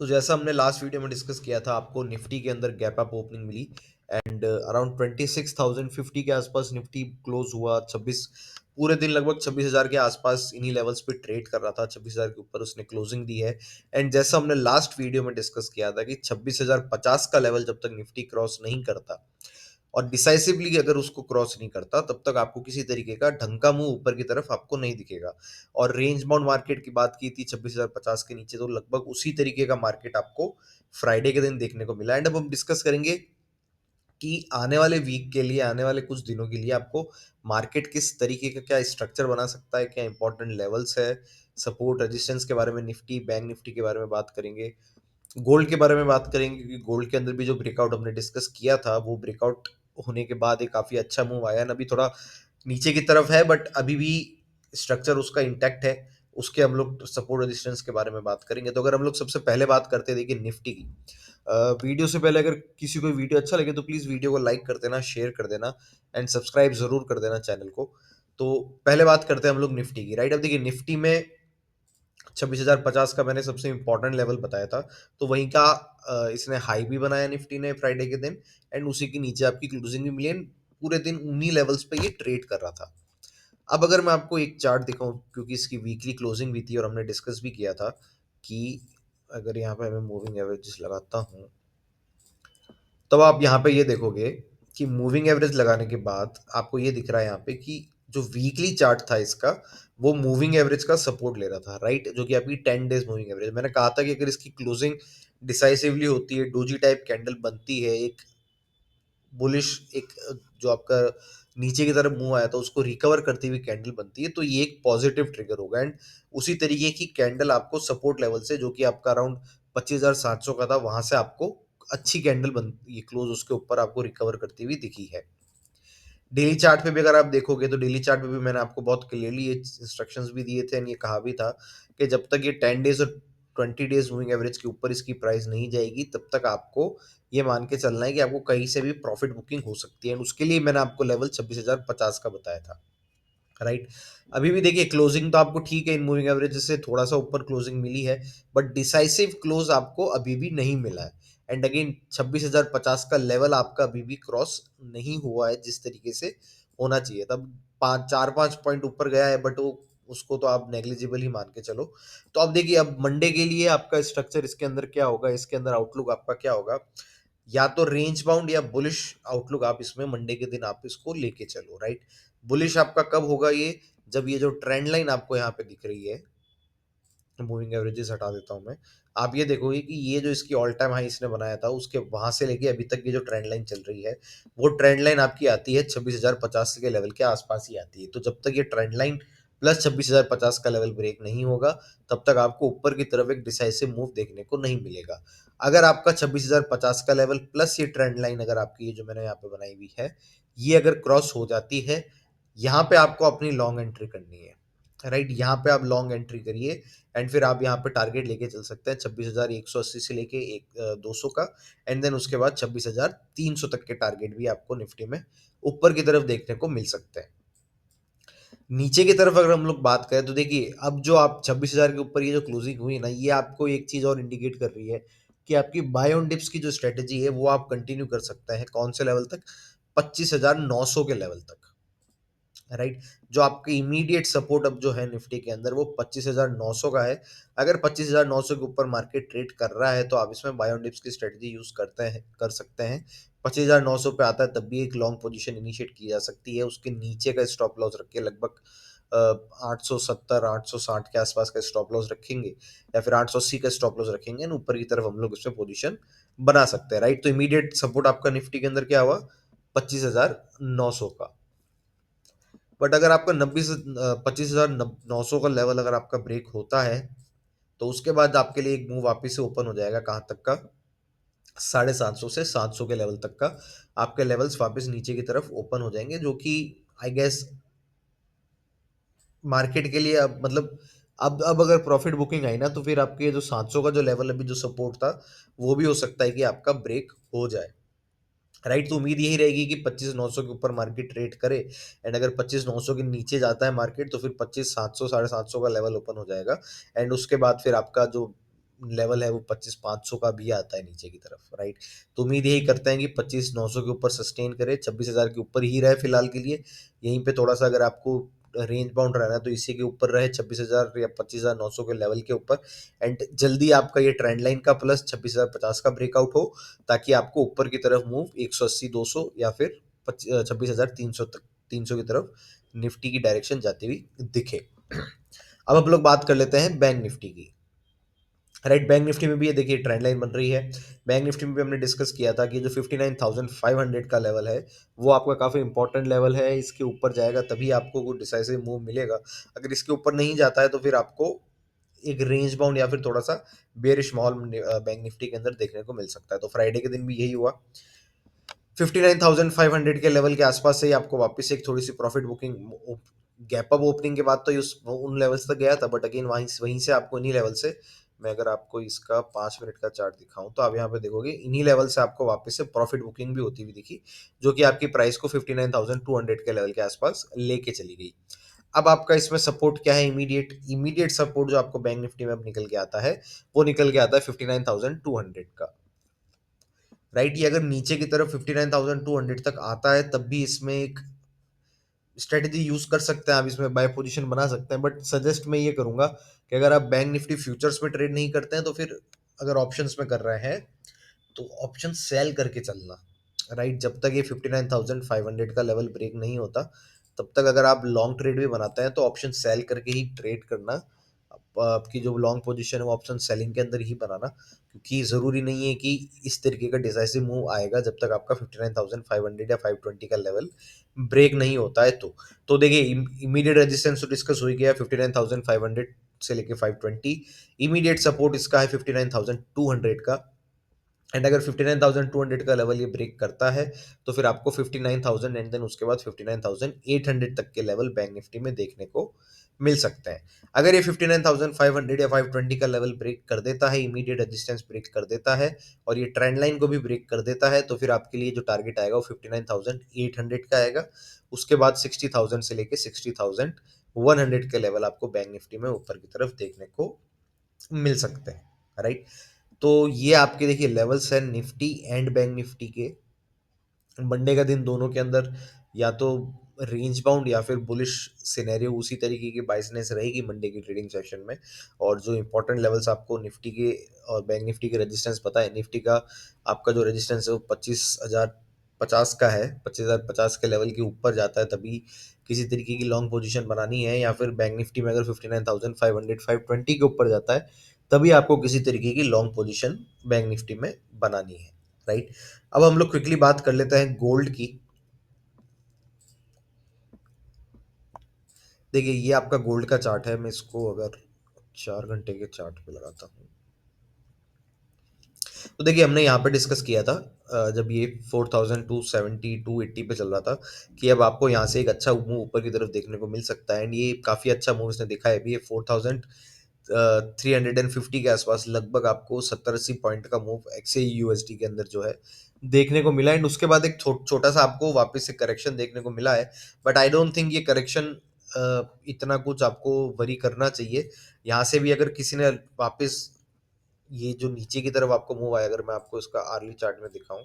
तो जैसा हमने लास्ट वीडियो में डिस्कस किया था, आपको निफ्टी के अंदर गैप अप ओपनिंग मिली एंड अराउंड 26,050 के आसपास निफ्टी क्लोज हुआ। 26 पूरे दिन लगभग 26,000 के आसपास इन्हीं लेवल्स पे ट्रेड कर रहा था। 26,000 के ऊपर उसने क्लोजिंग दी है। एंड जैसा हमने लास्ट वीडियो में डिस्कस किया था कि 26,050 का लेवल जब तक निफ्टी क्रॉस नहीं करता और डिसाइसिवली अगर उसको क्रॉस नहीं करता, तब तक आपको किसी तरीके का ढंग का मूव ऊपर की तरफ आपको नहीं दिखेगा। और रेंज बाउंड मार्केट की बात की थी 26,050 के नीचे, तो लगभग उसी तरीके का मार्केट आपको फ्राइडे के दिन देखने को मिला। एंड अब हम डिस्कस करेंगे कि आने वाले वीक के लिए, आने वाले कुछ दिनों के लिए आपको मार्केट किस तरीके का क्या स्ट्रक्चर बना सकता है, क्या इंपॉर्टेंट लेवल्स है, सपोर्ट रेजिस्टेंस के बारे में, निफ्टी बैंक निफ्टी के बारे में बात करेंगे। गोल्ड के बारे में बात करेंगे क्योंकि गोल्ड के अंदर भी जो ब्रेकआउट हमने डिस्कस किया था, वो ब्रेकआउट होने के बाद एक काफी अच्छा मूव आया। अभी थोड़ा नीचे की तरफ है बट अभी भी स्ट्रक्चर उसका इंटैक्ट है। उसके हम लोग सपोर्ट रेजिस्टेंस के बारे में बात करेंगे। तो अगर हम लोग सबसे पहले बात करते हैं, देखिए निफ्टी की। वीडियो से पहले अगर किसी को वीडियो अच्छा लगे तो प्लीज वीडियो को लाइक कर देना, शेयर कर देना एंड सब्सक्राइब जरूर कर देना चैनल को। तो पहले बात करते हैं हम लोग निफ्टी की, राइट। अब देखिए निफ्टी में 26,050 का मैंने सबसे इंपॉर्टेंट लेवल बताया था, तो वहीं का इसने हाई भी बनाया निफ्टी ने फ्राइडे के दिन एंड उसी के नीचे आपकी क्लोजिंग भी मिली and पूरे दिन उन्हीं लेवल्स पे ये ट्रेड कर रहा था। अब अगर मैं आपको एक चार्ट दिखाऊं, क्योंकि इसकी वीकली क्लोजिंग भी थी और हमने डिस्कस भी किया था कि अगर यहाँ पे मैं मूविंग एवरेजेस लगाता हूँ, तब आप यहाँ पे ये देखोगे कि मूविंग एवरेज लगाने के बाद आपको ये दिख रहा है यहाँ पे कि जो वीकली चार्ट था इसका, वो मूविंग एवरेज का सपोर्ट ले रहा था, राइट, जो कि आपकी 10 डेज मूविंग एवरेज। मैंने कहा था कि अगर इसकी क्लोजिंग डिसाइसिवली होती है, डोजी टाइप कैंडल बनती है, एक बुलिश, एक जो आपका नीचे की तरफ मूव आया था उसको रिकवर करती हुई कैंडल बनती है, तो ये एक पॉजिटिव ट्रिगर होगा। एंड उसी तरीके की कैंडल आपको सपोर्ट लेवल से, जो कि आपका अराउंड 25,700 का था, वहां से आपको अच्छी कैंडल बन, ये क्लोज उसके ऊपर आपको रिकवर करती हुई दिखी है। डेली चार्ट पे भी अगर आप देखोगे तो डेली चार्ट पे भी मैंने आपको बहुत क्लियरली ये इंस्ट्रक्शंस भी दिए थे, ये कहा भी था कि जब तक ये 10 डेज और 20 डेज मूविंग एवरेज के ऊपर इसकी प्राइस नहीं जाएगी, तब तक आपको ये मान के चलना है कि आपको कहीं से भी प्रॉफिट बुकिंग हो सकती है। उसके लिए मैंने आपको लेवल 26,050 का बताया था, राइट। अभी भी देखिए क्लोजिंग तो आपको ठीक है, इन मूविंग एवरेज से थोड़ा सा ऊपर क्लोजिंग मिली है, बट डिसाइसिव क्लोज आपको अभी भी नहीं मिला है। एंड अगेन 26,050 का लेवल आपका अभी भी क्रॉस नहीं हुआ है जिस तरीके से होना चाहिए। तब 4-5 पॉइंट ऊपर गया है, बट वो उसको तो आप नेग्लिजिबल ही मान के चलो। तो अब देखिए, अब मंडे के लिए आपका स्ट्रक्चर इसके अंदर क्या होगा, इसके अंदर आउटलुक आपका क्या होगा, या तो रेंज बाउंड या बुलिश आउटलुक आप इसमें मंडे के दिन आप इसको लेके चलो, राइट। बुलिश आपका कब होगा ये, जब ये जो ट्रेंड लाइन आपको यहाँ पे दिख रही है, मूविंग एवरेजेस हटा देता हूं मैं, आप ये देखोगे कि ये जो इसकी ऑल टाइम हाई इसने बनाया था, उसके वहां से लेके अभी तक ये जो ट्रेंड लाइन चल रही है, वो ट्रेंड लाइन आपकी आती है 26,050 के लेवल के आसपास ही आती है। तो जब तक ये ट्रेंड लाइन प्लस 26,050 का लेवल ब्रेक नहीं होगा, तब तक आपको ऊपर की तरफ एक डिसाइसिव मूव देखने को नहीं मिलेगा। अगर आपका 26,050 का लेवल प्लस ये ट्रेंड लाइन, अगर आपकी ये जो मैंने यहाँ पे बनाई हुई है, ये अगर क्रॉस हो जाती है, यहाँ पे आपको अपनी लॉन्ग एंट्री करनी है, राइट। यहाँ पे आप लॉन्ग एंट्री करिए एंड फिर आप यहाँ पे टारगेट लेके चल सकते हैं 26,180 से लेके 200 का। एंड देन उसके बाद 26,300 तक के टारगेट भी आपको निफ्टी में ऊपर की तरफ देखने को मिल सकते हैं। नीचे की तरफ अगर हम लोग बात करें तो देखिए, अब जो आप 26,000 के ऊपर ये जो क्लोजिंग हुई ना, ये आपको एक चीज और इंडिकेट कर रही है कि आपकी बाय ऑन डिप्स की जो स्ट्रेटेजी है वो आप कंटिन्यू कर सकते हैं। कौन से लेवल तक? 25,900 के लेवल तक, राइट। जो आपके इमीडिएट सपोर्ट अब जो है निफ्टी के अंदर, वो 25,900 का है। अगर 25,900 के ऊपर मार्केट ट्रेड कर रहा है, तो आप इसमें बाय ऑन डिप्स की स्ट्रेटजी यूज करते हैं, कर सकते हैं। 25,900 पे आता है तब भी एक लॉन्ग पोजीशन इनिशिएट की जा सकती है। उसके नीचे का स्टॉप लॉस रख के लगभग 870 860 के आसपास का स्टॉप लॉस रखेंगे, या फिर 880 का स्टॉप लॉस रखेंगे, ऊपर की तरफ हम लोग इसमें पोजीशन बना सकते हैं, राइट। तो इमीडिएट सपोर्ट आपका निफ्टी के अंदर क्या हुआ? 25,900 का। बट अगर आपका 25,900 का लेवल अगर आपका ब्रेक होता है, तो उसके बाद आपके लिए एक मूव वापिस से ओपन हो जाएगा, कहाँ तक का? 750 से 700 के लेवल तक का आपके लेवल्स वापस नीचे की तरफ ओपन हो जाएंगे, जो कि आई गेस मार्केट के लिए अब मतलब, अब अगर प्रॉफिट बुकिंग आई ना, तो फिर आपके जो 700 का जो लेवल अभी जो सपोर्ट था, वो भी हो सकता है कि आपका ब्रेक हो जाए, राइट। तो उम्मीद यही रहेगी कि 25,900 के ऊपर मार्केट ट्रेड करे। एंड अगर 25,900 के नीचे जाता है मार्केट, तो फिर 25,700 750 का लेवल ओपन हो जाएगा। एंड उसके बाद फिर आपका जो लेवल है वो 25,500 का भी आता है नीचे की तरफ, राइट। तो उम्मीद यही करते हैं कि 25,900 के ऊपर सस्टेन करे, 26,000 के ऊपर ही रहे फिलहाल के लिए। यहीं पे थोड़ा सा अगर आपको रेंज बाउंड रहना है तो इसी के ऊपर रहे, 26,000 या 25,900 के लेवल के ऊपर। एंड जल्दी आपका ये ट्रेंड लाइन का प्लस 26,050 का ब्रेकआउट हो, ताकि आपको ऊपर की तरफ मूव 180 200 या फिर 26,300 तक, 300 की तरफ निफ्टी की डायरेक्शन जाती हुई दिखे। अब हम लोग बात कर लेते हैं बैंक निफ्टी की। राइट, बैंक निफ्टी में भी ये देखिए ट्रेंड लाइन बन रही है। बैंक निफ्टी में भी हमने डिस्कस किया था कि जो 59,500 का लेवल है वो आपका काफ़ी इंपॉर्टेंट लेवल है। इसके ऊपर जाएगा तभी आपको कोई डिसाइसिव मूव मिलेगा। अगर इसके ऊपर नहीं जाता है तो फिर आपको एक रेंज बाउंड या फिर थोड़ा सा बेरिश माहौल बैंक निफ्टी के अंदर देखने को मिल सकता है। तो फ्राइडे के दिन भी यही हुआ, 59,500 के लेवल के आसपास से ही आपको वापस एक थोड़ी सी profit booking, gap up opening के बाद तो ये उन लेवल्स तक गया था, बट अगेन वहीं वहीं से आपको इन्हीं लेवल से, मैं अगर आपको इसका 5 मिनट का चार्ट दिखाऊं तो आप यहाँ पे देखोगे इन्हीं लेवल से आपको वापस से प्रॉफिट बुकिंग भी होती हुई दिखी, जो कि आपकी प्राइस को 59,200 के लेवल के आसपास लेके चली गई। अब आपका इसमें सपोर्ट क्या है, इमीडिएट इमीडिएट सपोर्ट जो आपको बैंक निफ्टी में अब निकल के आता है वो निकल के आता है 59,200 का। राइट, ये अगर नीचे की तरफ 59,200 तक आता है तब भी इसमें एक स्ट्रेटेजी यूज कर सकते हैं, आप इसमें बाय पोजीशन बना सकते हैं। बट सजेस्ट मैं ये करूंगा कि अगर आप बैंक निफ्टी फ्यूचर्स में ट्रेड नहीं करते हैं तो फिर अगर ऑप्शंस में कर रहे हैं तो ऑप्शन सेल करके चलना। राइट, जब तक ये 59,500 का लेवल ब्रेक नहीं होता तब तक अगर आप लॉन्ग ट्रेड भी बनाते हैं तो ऑप्शन सेल करके ही ट्रेड करना। आपकी जो लॉन्ग पोजीशन है वो ऑप्शन सेलिंग के अंदर ही बनाना, क्योंकि ज़रूरी नहीं है कि इस तरीके का डिसाइसिव मूव आएगा जब तक आपका 59,500 या 520 का लेवल ब्रेक नहीं होता है। तो देखिए इमीडिएट रेजिस्टेंस तो डिस्कस हो ही गया 59,500 से लेके 520। इमीडिएट सपोर्ट इसका है 59,200 का। एंड अगर 59,200 का लेवल ये ब्रेक करता है तो फिर आपको 59,000 एंड देन उसके बाद 59,800 तक के लेवल बैंक निफ्टी में देखने को मिल सकते हैं। अगर ये 59,500 या 520 का लेवल ब्रेक कर देता है, इमीडिएट रेजिस्टेंस ब्रेक कर देता है और ये ट्रेंड लाइन को भी ब्रेक कर देता है, तो फिर आपके लिए जो टारगेट आएगा वो 59,800 का आएगा। उसके बाद 60,000 से लेके 60,100 के लेवल आपको बैंक निफ्टी में ऊपर की तरफ देखने को मिल सकते हैं। राइट, तो ये आपके देखिए लेवल्स हैं निफ्टी एंड बैंक निफ्टी के। मंडे का दिन दोनों के अंदर या तो रेंज बाउंड या फिर बुलिश सिनेरियो उसी तरीके की बाइसनेस रहेगी मंडे की ट्रेडिंग सेशन में। और जो इंपॉर्टेंट लेवल्स आपको निफ्टी के और बैंक निफ्टी के रेजिस्टेंस पता है, निफ्टी का आपका जो रेजिस्टेंस है वो 25,050 का है, 25,050 के लेवल के ऊपर जाता है तभी किसी तरीके की लॉन्ग पोजीशन बनानी है, या फिर बैंक निफ्टी में अगर 59,500 520 के ऊपर जाता है तभी आपको किसी तरीके की लॉन्ग पोजीशन बैंक निफ्टी में बनानी है। राइट, अब हम लोग क्विकली बात कर लेते हैं गोल्ड की। देखिए ये आपका गोल्ड का चार्ट है, मैं इसको अगर 4 घंटे के चार्ट पे लगाता हूँ तो देखिए हमने यहाँ पे डिस्कस किया था जब ये 4,270 280 पे चल रहा था कि अब आपको यहाँ से एक अच्छा मूव ऊपर की तरफ देखने को मिल सकता है। एंड ये काफ़ी अच्छा मूव इसने दिखा है भी, ये 4,350 के आसपास लगभग आपको 70-80 पॉइंट का मूव एक्से यूएसडी के अंदर जो है देखने को मिला। एंड उसके बाद एक छोटा सा आपको वापस से करेक्शन देखने को मिला है, बट आई डोंट थिंक ये करेक्शन इतना कुछ आपको वरी करना चाहिए। यहाँ से भी अगर किसी ने वापस ये जो नीचे की तरफ आपको मूव आया, अगर मैं आपको इसका आर्ली चार्ट में दिखाऊं,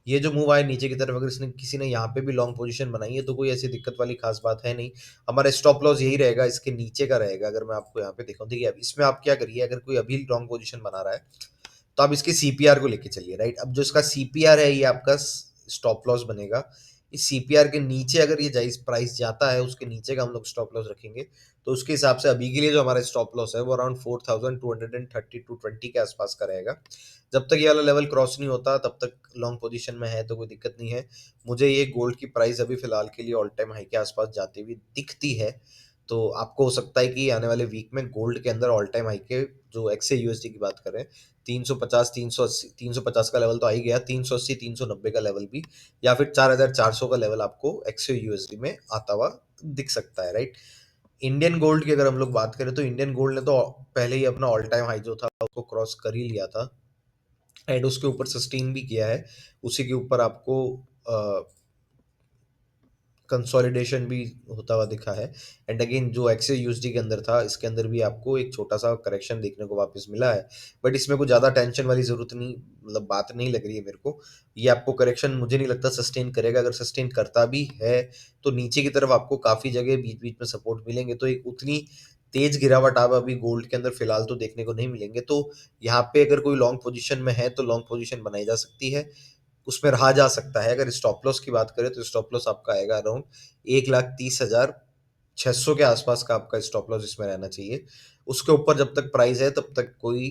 ये जो मूव आया नीचे की तरफ, अगर इसने किसी ने यहाँ पे भी लॉन्ग पोजीशन बनाई है तो कोई ऐसी दिक्कत वाली खास बात है नहीं। हमारा स्टॉप लॉस यही रहेगा, इसके नीचे का रहेगा। अगर मैं आपको यहाँ पे दिखाऊं, देखिए अब इसमें आप क्या करिए, अगर कोई अभी लॉन्ग पोजीशन बना रहा है तो आप इसके सीपीआर को लेके चलिए। राइट, अब जो इसका सीपीआर है ये आपका स्टॉप लॉस बनेगा। इस सीपीआर के नीचे अगर ये जाइस प्राइस जाता है उसके नीचे का हम लोग स्टॉप लॉस रखेंगे, तो उसके हिसाब से अभी के लिए जो हमारा स्टॉप लॉस है वो अराउंड 4,230 के आसपास का रहेगा। जब तक ये वाला लेवल क्रॉस नहीं होता तब तक लॉन्ग पोजीशन में है तो कोई दिक्कत नहीं है। मुझे ये गोल्ड की प्राइस अभी फिलहाल के लिए ऑल टाइम हाई के आसपास जाती हुई दिखती है। तो आपको हो सकता है कि आने वाले वीक में गोल्ड के अंदर ऑल टाइम हाई के जो एक्स यूएसडी की बात करें, 350 380 350 का लेवल तो आ ही गया, 380 390 का लेवल भी, या फिर 4,400 का लेवल आपको एक्स यूएसडी में आता हुआ दिख सकता है। राइट, इंडियन गोल्ड की अगर हम लोग बात करें तो इंडियन गोल्ड ने तो पहले ही अपना ऑल टाइम हाई जो था उसको क्रॉस कर ही लिया था एंड उसके ऊपर सस्टेन भी किया है। उसी के ऊपर आपको कंसोलिडेशन भी होता हुआ दिखा है। एंड अगेन जो एक्सिस यूएसडी के अंदर था, इसके अंदर भी आपको एक छोटा सा करेक्शन देखने को वापस मिला है, बट इसमें कोई ज़्यादा टेंशन वाली ज़रूरत नहीं, मतलब बात नहीं लग रही है मेरे को। ये आपको करेक्शन मुझे नहीं लगता सस्टेन करेगा। अगर सस्टेन करता भी है तो नीचे की तरफ आपको काफ़ी जगह बीच बीच में सपोर्ट मिलेंगे, तो एक उतनी तेज गिरावट आप अभी गोल्ड के अंदर फिलहाल तो देखने को नहीं मिलेंगे। तो यहाँ पे अगर कोई लॉन्ग पोजीशन में है तो लॉन्ग पोजीशन बनाई जा सकती है, उसमें रहा जा सकता है। अगर स्टॉप लॉस की बात करें तो स्टॉप लॉस आपका आएगा अराउंड 1,30,600 के आसपास का आपका स्टॉप लॉस इसमें रहना चाहिए। उसके ऊपर जब तक प्राइस है तब तक कोई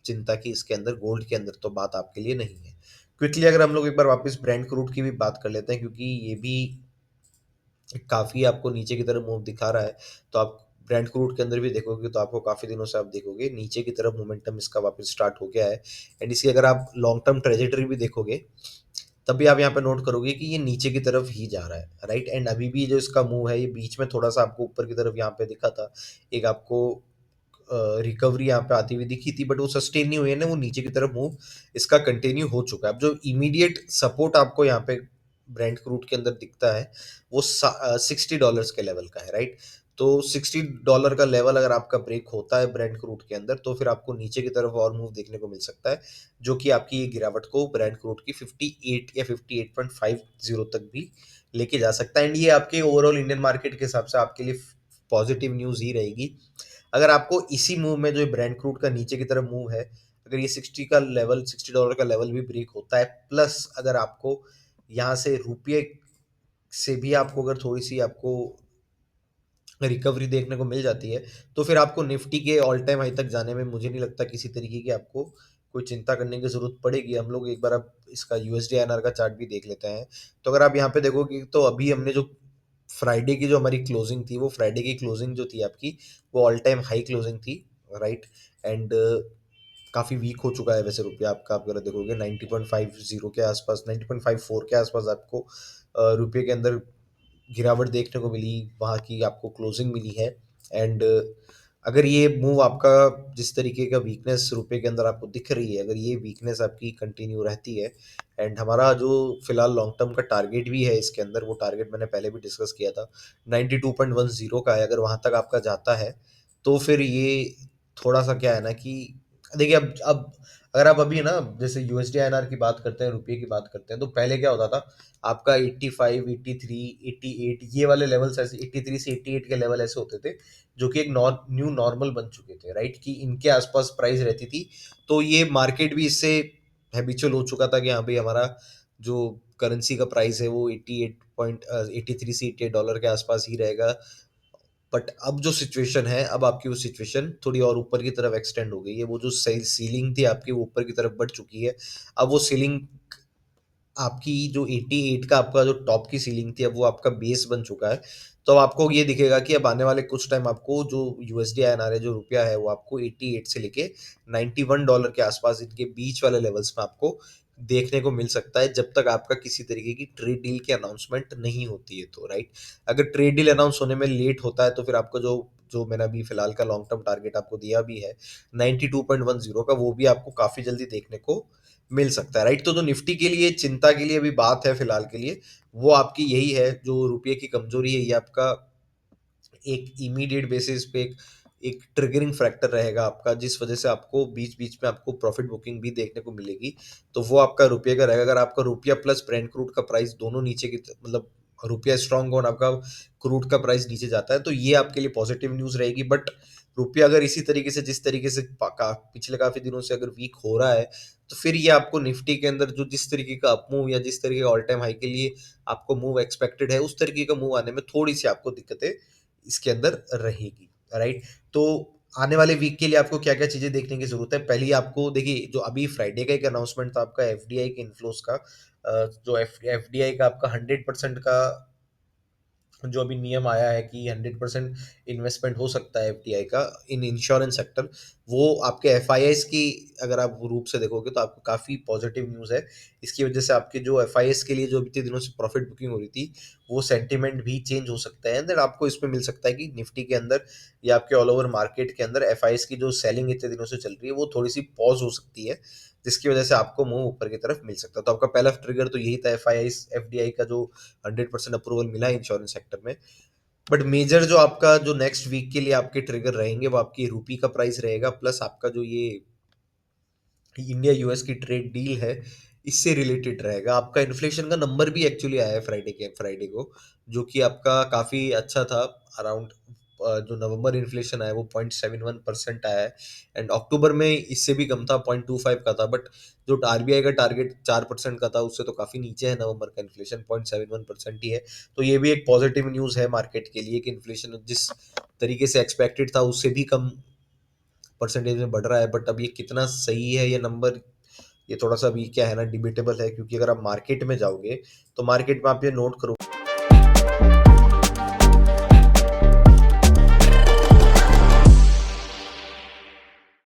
चिंता की इसके अंदर गोल्ड के अंदर तो बात आपके लिए नहीं है। क्विकली अगर हम लोग एक बार वापस ब्रेंट क्रूड की भी बात कर लेते हैं, क्योंकि ये भी काफ़ी आपको नीचे की तरफ मूव दिखा रहा है, तो आप ब्रेंट क्रूड के अंदर भी देखोगे तो आपको काफ़ी दिनों से आप देखोगे नीचे की तरफ मोमेंटम इसका वापस स्टार्ट हो गया है। एंड इसकी अगर आप लॉन्ग टर्म ट्रेजेटरी भी देखोगे तब भी आप यहाँ पे नोट करोगे कि ये नीचे की तरफ ही जा रहा है, राइट। एंड अभी भी जो इसका मूव है, ये बीच में थोड़ा सा आपको ऊपर की तरफ यहाँ पे दिखा था, एक आपको रिकवरी यहाँ पे आती हुई दिखी थी, बट वो सस्टेन नहीं हुई है ना, वो नीचे की तरफ मूव इसका कंटिन्यू हो चुका है। अब जो इमीडिएट सपोर्ट आपको यहाँ पे ब्रेंट क्रूड के अंदर दिखता है वो $60 के लेवल का है, राइट। तो $60 का लेवल अगर आपका ब्रेक होता है ब्रेंट क्रूड के अंदर तो फिर आपको नीचे की तरफ और मूव देखने को मिल सकता है, जो कि आपकी ये गिरावट को ब्रेंट क्रूड की 58 या 58.50 तक भी लेके जा सकता है। एंड ये आपके ओवरऑल इंडियन मार्केट के हिसाब से आपके लिए पॉजिटिव न्यूज़ ही रहेगी। अगर आपको इसी मूव में जो ब्रेंट क्रूड का नीचे की तरफ मूव है, अगर ये 60 का लेवल भी ब्रेक होता है, प्लस अगर आपको यहाँ से रुपये से भी आपको अगर थोड़ी सी आपको रिकवरी देखने को मिल जाती है, तो फिर आपको निफ्टी के ऑल टाइम हाई तक जाने में मुझे नहीं लगता किसी तरीके की आपको कोई चिंता करने की ज़रूरत पड़ेगी। हम लोग एक बार अब इसका यूएसडी आईएनआर का चार्ट भी देख लेते हैं। तो अगर आप यहाँ पे देखोगे तो अभी हमने जो फ्राइडे की जो हमारी क्लोजिंग थी, वो फ्राइडे की क्लोजिंग जो थी आपकी, वो ऑल टाइम हाई क्लोजिंग थी, राइट। एंड काफ़ी वीक हो चुका है वैसे रुपया आपका, आप अगर देखोगे 90.50 के आसपास, 90.54 के आसपास आपको रुपये के अंदर गिरावट देखने को मिली, वहाँ की आपको क्लोजिंग मिली है। एंड अगर ये मूव आपका जिस तरीके का वीकनेस रुपए के अंदर आपको दिख रही है, अगर ये वीकनेस आपकी कंटिन्यू रहती है, एंड हमारा जो फिलहाल लॉन्ग टर्म का टारगेट भी है इसके अंदर, वो टारगेट मैंने पहले भी डिस्कस किया था, 92.10 का है। अगर वहाँ तक आपका जाता है तो फिर ये थोड़ा सा क्या है ना कि देखिए, अब अगर आप अभी ना जैसे यूएसडी आईएनआर की बात करते हैं, रुपये की बात करते हैं, तो पहले क्या होता था आपका 85, 83, 88 ये वाले लेवल्स ऐसे, 83 से 88 के लेवल ऐसे होते थे, जो कि एक न्यू नॉर्मल बन चुके थे, राइट, कि इनके आसपास प्राइस रहती थी। तो ये मार्केट भी इससे हैबिचुअल हो चुका था कि हाँ भाई हमारा जो करेंसी का प्राइस है वो 83 से $88 के आसपास ही रहेगा। बट अब जो सिचुएशन है, अब आपकी वो सिचुएशन थोड़ी और ऊपर की तरफ एक्सटेंड हो गई है। वो जो सीलिंग थी आपकी, वो ऊपर की तरफ बढ़ चुकी है। अब वो सीलिंग आपकी जो 88 का आपका जो टॉप की सीलिंग थी, अब वो आपका बेस बन चुका है। तो अब आपको ये दिखेगा कि अब आने वाले कुछ टाइम आपको जो यूएसडी आईएनआर है, जो रुपया है, वो आपको 88 से लेके $91 के आसपास इनके बीच वाले लेवल्स में आपको देखने को मिल सकता है, जब तक आपका किसी तरीके की ट्रेड डील की अनाउंसमेंट नहीं होती है तो, राइट। अगर ट्रेड डील अनाउंस होने में लेट होता है तो फिर आपको जो जो मैंने अभी फिलहाल का लॉन्ग टर्म टारगेट आपको दिया भी है 92.10 का, वो भी आपको काफ़ी जल्दी देखने को मिल सकता है, राइट। तो जो निफ्टी के लिए चिंता के लिए अभी बात है फिलहाल के लिए, वो आपकी यही है, जो रुपये की कमजोरी है, ये आपका एक इमीडिएट बेसिस पे एक ट्रिगरिंग फैक्टर रहेगा आपका, जिस वजह से आपको बीच बीच में आपको प्रॉफिट बुकिंग भी देखने को मिलेगी। तो वो आपका रुपये का रहेगा। अगर आपका रुपया प्लस ब्रेंट क्रूड का प्राइस दोनों नीचे की मतलब रुपया स्ट्रांग और आपका क्रूड का प्राइस नीचे जाता है, तो ये आपके लिए पॉजिटिव न्यूज़ रहेगी। बट रुपया अगर इसी तरीके से, जिस तरीके से पिछले काफ़ी दिनों से अगर वीक हो रहा है, तो फिर ये आपको निफ्टी के अंदर जो जिस तरीके का अप मूव या जिस तरीके का ऑल टाइम हाई के लिए आपको मूव एक्सपेक्टेड है, उस तरीके का मूव आने में थोड़ी सी आपको दिक्कतें इसके अंदर रहेगी, राइट। तो आने वाले वीक के लिए आपको क्या क्या चीजें देखने की जरूरत है। पहली आपको देखिए, जो अभी फ्राइडे का एक अनाउंसमेंट था आपका एफडीआई के इन्फ्लोस का, जो एफडीआई का आपका 100% का जो अभी नियम आया है कि 100% इन्वेस्टमेंट हो सकता है एफडीआई का इन इंश्योरेंस सेक्टर, वो आपके एफआईआईस की अगर आप रूप से देखोगे तो आपको काफ़ी पॉजिटिव न्यूज़ है। इसकी वजह से आपके जो एफआईआईस के लिए जो इतने दिनों से प्रॉफिट बुकिंग हो रही थी, वो सेंटिमेंट भी चेंज हो सकता है। देन आपको इसमें मिल सकता है कि निफ्टी के अंदर या आपके ऑल ओवर मार्केट के अंदर एफआईआईस की जो सेलिंग इतने दिनों से चल रही है, वो थोड़ी सी पॉज हो सकती है। जिसकी वजह से आपको मूव ऊपर की तरफ मिल सकता है। तो आपका पहला ट्रिगर तो यही था, एफआईआई एफडीआई का जो 100% अप्रूवल मिला है इंश्योरेंस सेक्टर में। बट मेजर जो आपका जो नेक्स्ट वीक के लिए आपके ट्रिगर रहेंगे वो आपकी रूपी का प्राइस रहेगा, प्लस आपका जो ये इंडिया यूएस की ट्रेड डील है इससे रिलेटेड रहेगा। आपका इन्फ्लेशन का नंबर भी एक्चुअली आया है फ्राइडे को, जो कि आपका काफ़ी अच्छा था। अराउंड जो नवंबर इन्फ्लेशन आया वो 0.71% आया है, एंड अक्टूबर में इससे भी कम था, 0.25 का था। बट जो आरबीआई का टारगेट 4% का था उससे तो काफ़ी नीचे है नवंबर का इन्फ्लेशन, 0.71% ही है। तो ये भी एक पॉजिटिव न्यूज़ है मार्केट के लिए कि इन्फ्लेशन जिस तरीके से एक्सपेक्टेड था उससे भी कम परसेंटेज में बढ़ रहा है। बट अब ये कितना सही है ये नंबर, ये थोड़ा सा अभी क्या है ना, डिबेटेबल है। क्योंकि अगर आप मार्केट में जाओगे तो मार्केट में आप ये नोट करो